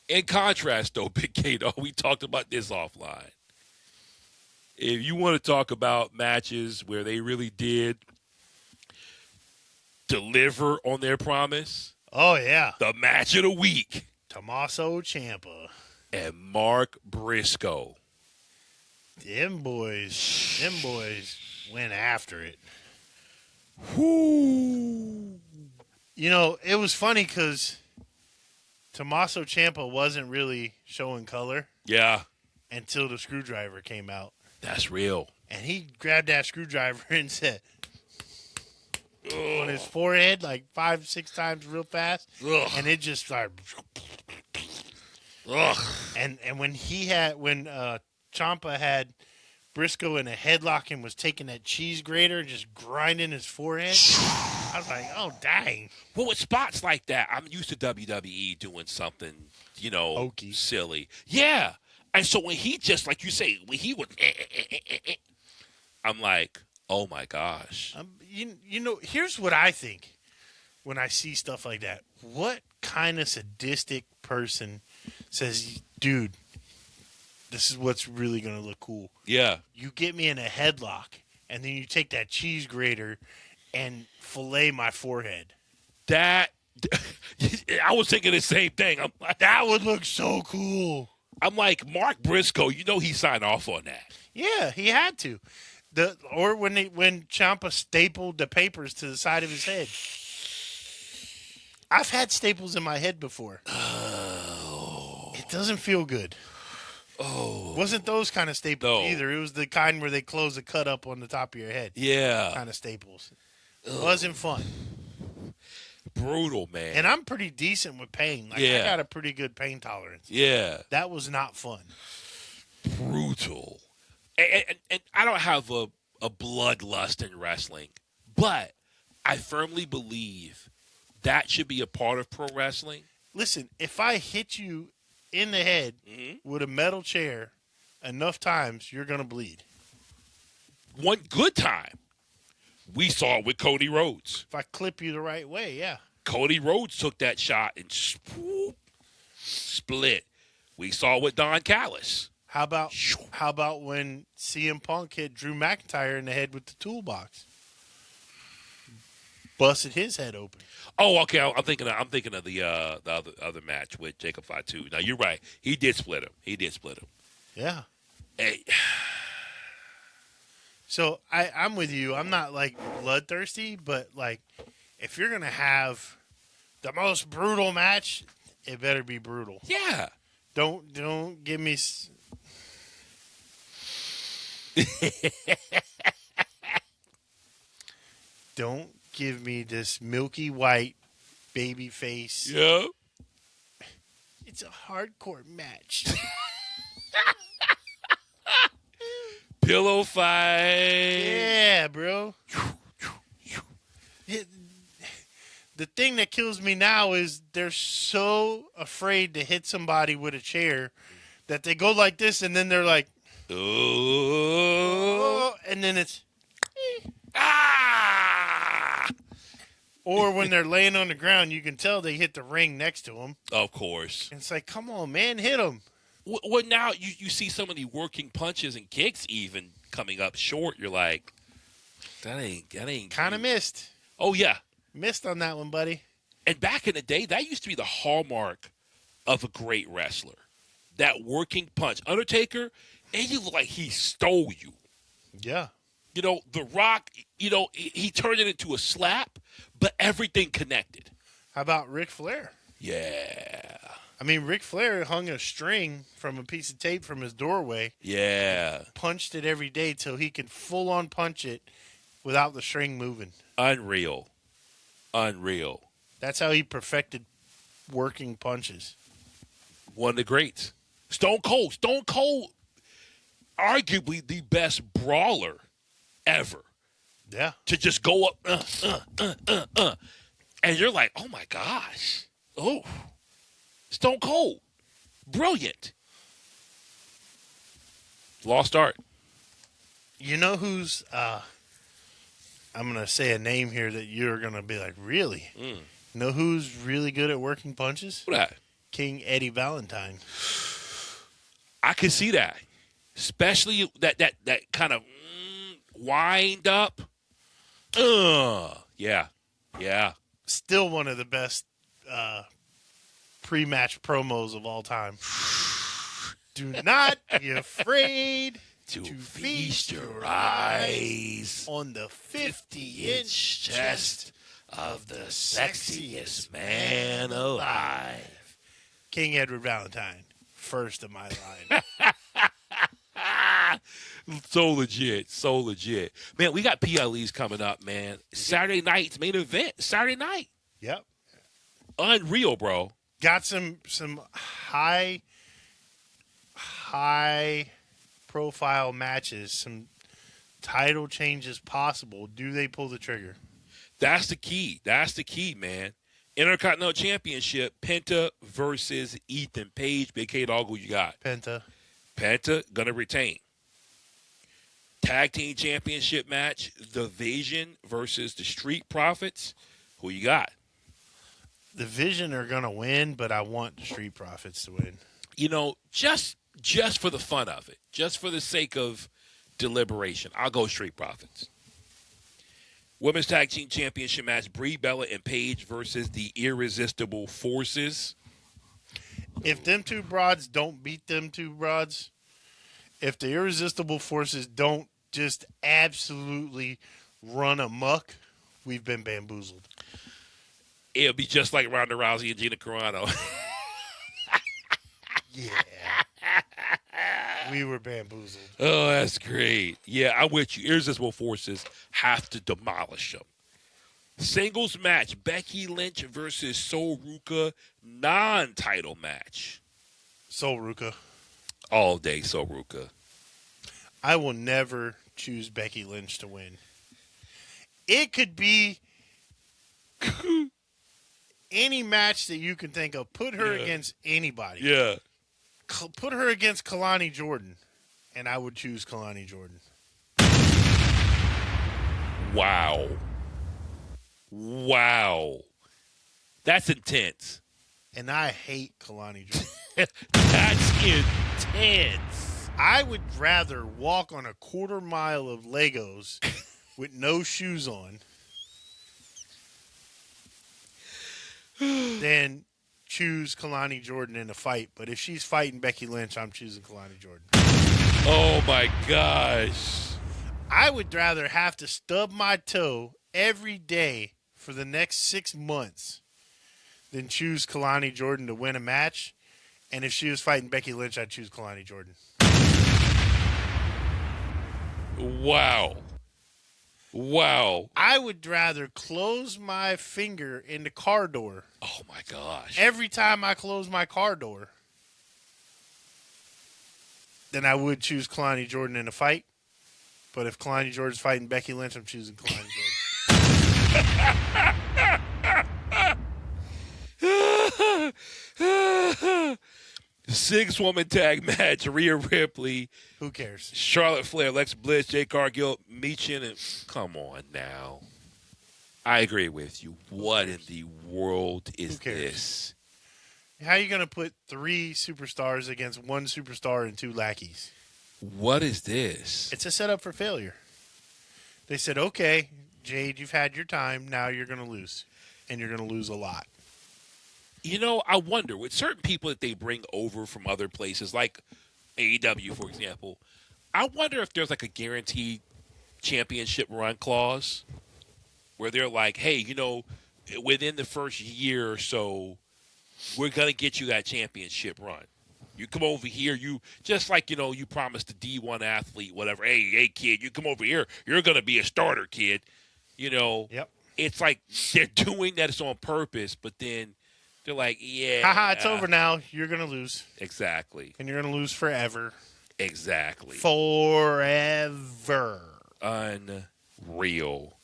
In contrast, though, Big K-Dawg, we talked about this offline. If you want to talk about matches where they really did deliver on their promise, oh, yeah. the match of the week. Tommaso Ciampa. And Mark Briscoe. Them boys went after it. Whoo. You know, it was funny because Tommaso Ciampa wasn't really showing color. Yeah. Until the screwdriver came out. That's real. And he grabbed that screwdriver and said, on his forehead, like 5-6 times real fast. Ugh. And it just started. Ugh. And when Ciampa had Briscoe in a headlock and was taking that cheese grater and just grinding his forehead, I was like, oh, dang. Well, with spots like that, I'm used to WWE doing something, hokey, silly. Yeah. And so when he just, like you say, when he would, I'm like, oh, my gosh. Here's what I think when I see stuff like that. What kind of sadistic person says, dude, this is what's really going to look cool? Yeah. You get me in a headlock, and then you take that cheese grater and fillet my forehead. I was thinking the same thing. I'm like, that would look so cool. I'm like, Mark Briscoe, he signed off on that. Yeah, he had to. Or when Ciampa stapled the papers to the side of his head. I've had staples in my head before. Oh. It doesn't feel good. Oh. Wasn't those kind of staples either. It was the kind where they close the cut up on the top of your head. Yeah. Kind of staples. It wasn't fun. Brutal, man. And I'm pretty decent with pain. I got a pretty good pain tolerance. Yeah. That was not fun. Brutal. And I don't have a bloodlust in wrestling, but I firmly believe that should be a part of pro wrestling. Listen, if I hit you in the head with a metal chair enough times, you're going to bleed. One good time. We saw it with Cody Rhodes. If I clip you the right way, yeah. Cody Rhodes took that shot and split. We saw it with Don Callis. How about when CM Punk hit Drew McIntyre in the head with the toolbox? Busted his head open. Oh, okay. I'm thinking of the other match with Jacob Fatu. Now you're right. He did split him. Yeah. Hey. So I'm with you. I'm not like bloodthirsty, but like if you're gonna have the most brutal match, it better be brutal. Yeah. Don't give me. Don't give me this milky white baby face. Yeah. It's a hardcore match. Pillow fight. Yeah, bro. Yeah, the thing that kills me now is they're so afraid to hit somebody with a chair that they go like this, and then they're like, Oh. oh, and then it's, Ah! or when they're laying on the ground, you can tell they hit the ring next to them. Of course. And it's like, come on, man, hit them. Well, now you see so many working punches and kicks even coming up short. You're like, that ain't Kind of missed. Oh yeah. Missed on that one, buddy. And back in the day, that used to be the hallmark of a great wrestler. That working punch. Undertaker, and you look like he stole you. Yeah. You know, The Rock, he turned it into a slap, but everything connected. How about Ric Flair? Yeah. I mean, Ric Flair hung a string from a piece of tape from his doorway. Yeah. Punched it every day till he could full-on punch it without the string moving. Unreal. That's how he perfected working punches. One of the greats. Stone Cold, arguably the best brawler ever. Yeah. To just go up, and you're like, oh my gosh. Oh. Stone Cold. Brilliant. Lost art. You know who's, I'm going to say a name here that you're going to be like, really? You know who's really good at working punches? What that? King Eddie Valentine. I can see that. Especially that kind of wind up. Yeah. Still one of the best pre-match promos of all time. Do not be afraid to feast your eyes on the 50-inch chest of the sexiest man alive. King Edward Valentine, first of my line. So legit. Man, we got PLEs coming up, man. Saturday night's main event. Saturday night. Yep. Unreal, bro. Got some high profile matches, some title changes possible. Do they pull the trigger? That's the key, man. Intercontinental Championship, Penta versus Ethan Page. Big K-Dawg, who you got? Penta gonna retain. Tag Team Championship match, The Vision versus the Street Profits. Who you got? The Vision are gonna win, but I want the Street Profits to win. Just for the fun of it, just for the sake of deliberation, I'll go Street Profits. Women's Tag Team Championship match, Brie Bella and Paige versus the Irresistible Forces. If them two broads don't beat them two broads, if the Irresistible Forces don't just absolutely run amok, we've been bamboozled. It'll be just like Ronda Rousey and Gina Carano. Yeah. We were bamboozled. Oh, that's great. Yeah, I'm with you. Irresistible Forces have to demolish them. Singles match, Becky Lynch versus Sol Ruka, non-title match. Sol Ruka. All day, Sol Ruka. I will never choose Becky Lynch to win. It could be any match that you can think of. Put her against anybody. Yeah. Put her against Kalani Jordan, and I would choose Kalani Jordan. Wow. That's intense. And I hate Kalani Jordan. That's intense. I would rather walk on a quarter mile of Legos with no shoes on than choose Kalani Jordan in a fight. But if she's fighting Becky Lynch, I'm choosing Kalani Jordan. Oh, my gosh. I would rather have to stub my toe every day for the next 6 months than choose Kalani Jordan to win a match. And if she was fighting Becky Lynch, I'd choose Kalani Jordan. Wow. I would rather close my finger in the car door. Oh, my gosh. Every time I close my car door, than I would choose Kalani Jordan in a fight. But if Kalani George is fighting Becky Lynch, I'm choosing Kalani George. 6-woman tag match: Rhea Ripley, Who cares? Charlotte Flair, Alexa Bliss, Jade Cargill, Michin, and come on now. I agree with you. What in the world is this? How are you going to put 3 superstars against 1 superstar and 2 lackeys? What is this? It's a setup for failure. They said, okay, Jade, you've had your time. Now you're going to lose. And you're going to lose a lot. You know, I wonder, with certain people that they bring over from other places, like AEW, for example, I wonder if there's like a guaranteed championship run clause where they're like, hey, you know, within the first year or so, we're going to get you that championship run. You come over here, you just like, you know, you promised the D1 athlete, whatever. Hey, kid, you come over here. You're going to be a starter, kid. You know, Yep. It's like they're doing that on purpose, but then they're like, yeah. Haha, it's over now. You're going to lose. Exactly. And you're going to lose forever. Exactly. Forever. Unreal.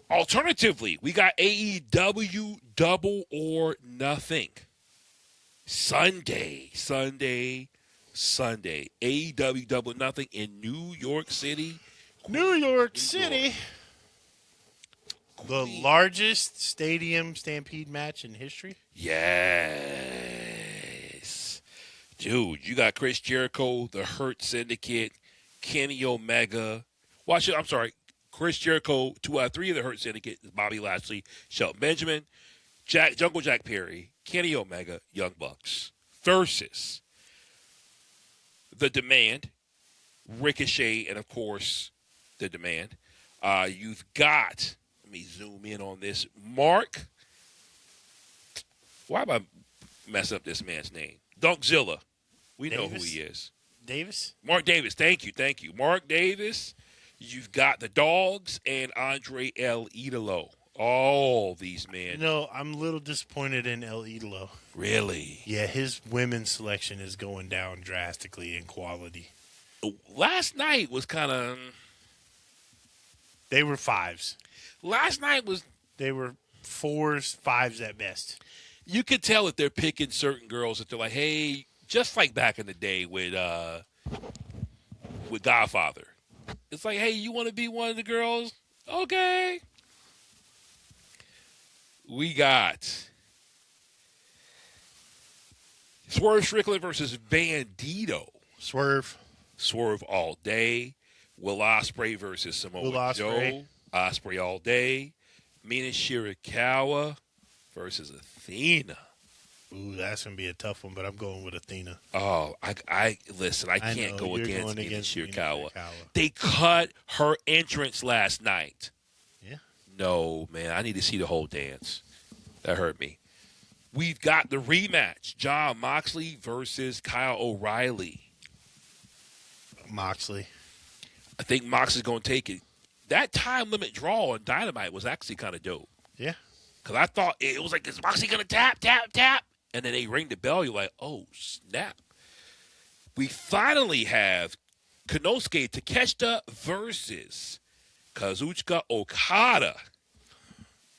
Alternatively, we got AEW Double or Nothing. Sunday. AEW Double or Nothing in New York City. New York City. The largest stadium stampede match in history. Yes. Dude, you got Chris Jericho, the Hurt Syndicate, Kenny Omega. Chris Jericho, 2 out of 3 of the Hurt Syndicate, Bobby Lashley, Shelton Benjamin, Jungle Jack Perry, Kenny Omega, Young Bucks, versus The Demand, Ricochet, and, of course, The Demand. You've got, let me zoom in on this, Mark. Why am I messing up this man's name? Dunkzilla. We know who he is. Davis? Mark Davis. Thank you. Mark Davis. You've got the Dogs and Andre El Idolo. All these men. No, I'm a little disappointed in El Idolo. Really? Yeah, his women's selection is going down drastically in quality. Last night was kind of... They were 5s. Last night was... They were 4s, 5s at best. You could tell that they're picking certain girls that they're like, hey, just like back in the day with Godfather. It's like, hey, you want to be one of the girls? Okay. We got Swerve Strickland versus Bandito. Swerve all day. Will Ospreay versus Samoa Joe. Ospreay all day. Mina Shirakawa versus Athena. Ooh, that's going to be a tough one, but I'm going with Athena. Oh, I listen, I can't go against Mina Shirakawa. They cut her entrance last night. Yeah. No, man, I need to see the whole dance. That hurt me. We've got the rematch. Jon Moxley versus Kyle O'Reilly. Moxley. I think Moxley's going to take it. That time limit draw on Dynamite was actually kind of dope. Yeah. Because I thought it was like, is Moxley going to tap? And then they ring the bell. You're like, oh, snap. We finally have Konosuke Takeshita versus Kazuchika Okada.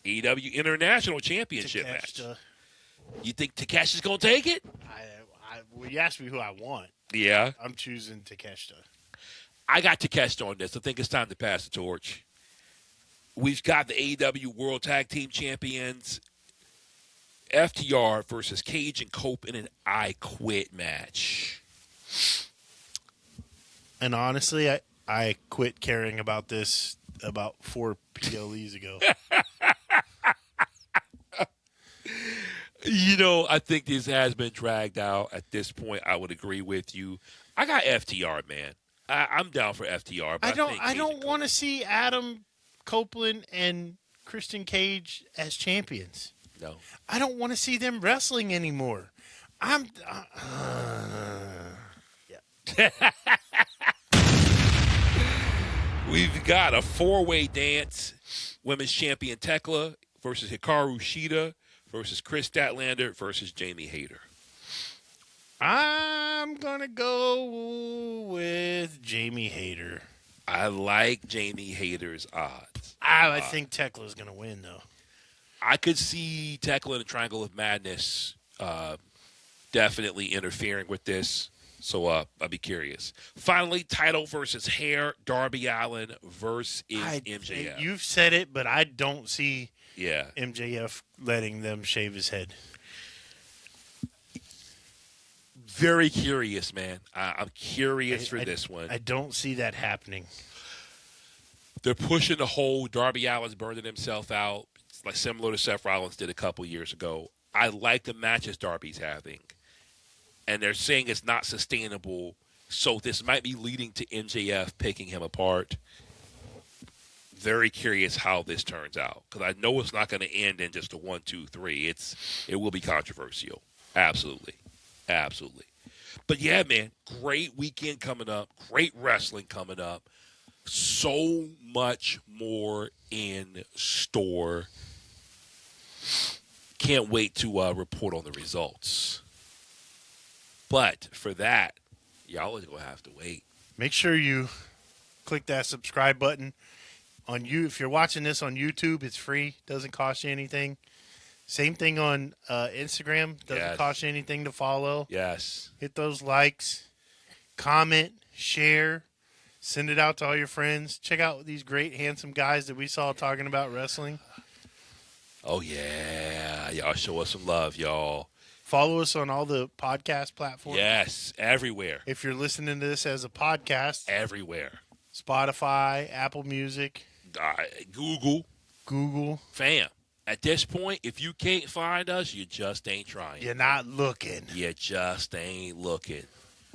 AEW International Championship match. You think Takeshita's going to take it? Well, you asked me who I want. Yeah. I'm choosing Takeshita. I got Takeshita on this. I think it's time to pass the torch. We've got the AEW World Tag Team Champions, FTR versus Cage and Cope in an I Quit match. And honestly, I quit caring about this about 4 PLEs ago. You know, I think this has been dragged out at this point. I would agree with you. I got FTR, man. I'm down for FTR. But I don't want to see Adam Copeland and Christian Cage as champions. No. I don't want to see them wrestling anymore. We've got a 4-way dance. Women's champion Tekla versus Hikaru Shida versus Chris Statlander versus Jamie Hayter. I'm gonna go with Jamie Hayter. I like Jamie Hayter's odds. I think Tekla's gonna win though. I could see Tekla in the Triangle of Madness definitely interfering with this. So I'll be curious. Finally, title versus hair. Darby Allin versus MJF. You've said it, but I don't see Yeah. MJF letting them shave his head. Very curious, man. I'm curious for this one. I don't see that happening. They're pushing the whole Darby Allin's burning himself out, it's like similar to Seth Rollins did a couple years ago. I like the matches Darby's having, and they're saying it's not sustainable. So this might be leading to MJF picking him apart. Very curious how this turns out, because I know it's not going to end in just a 1, 2, 3. It will be controversial. Absolutely. But yeah, man, great weekend coming up. Great wrestling coming up. So much more in store. Can't wait to report on the results. But for that, y'all are going to have to wait. Make sure you click that subscribe button on you. If you're watching this on YouTube, it's free. Doesn't cost you anything. Same thing on Instagram. Doesn't cost you anything to follow. Yes. Hit those likes. Comment. Share. Send it out to all your friends. Check out these great, handsome guys that we saw talking about wrestling. Oh, yeah. Y'all show us some love, y'all. Follow us on all the podcast platforms. Yes, everywhere. If you're listening to this as a podcast. Everywhere. Spotify, Apple Music. Google. Fam, at this point, if you can't find us, you just ain't trying. You're not looking. You just ain't looking.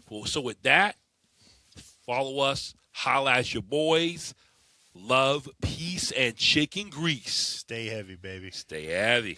Well, so with that, follow us. Holla at your boys. Love, peace, and chicken grease. Stay heavy, baby. Stay heavy.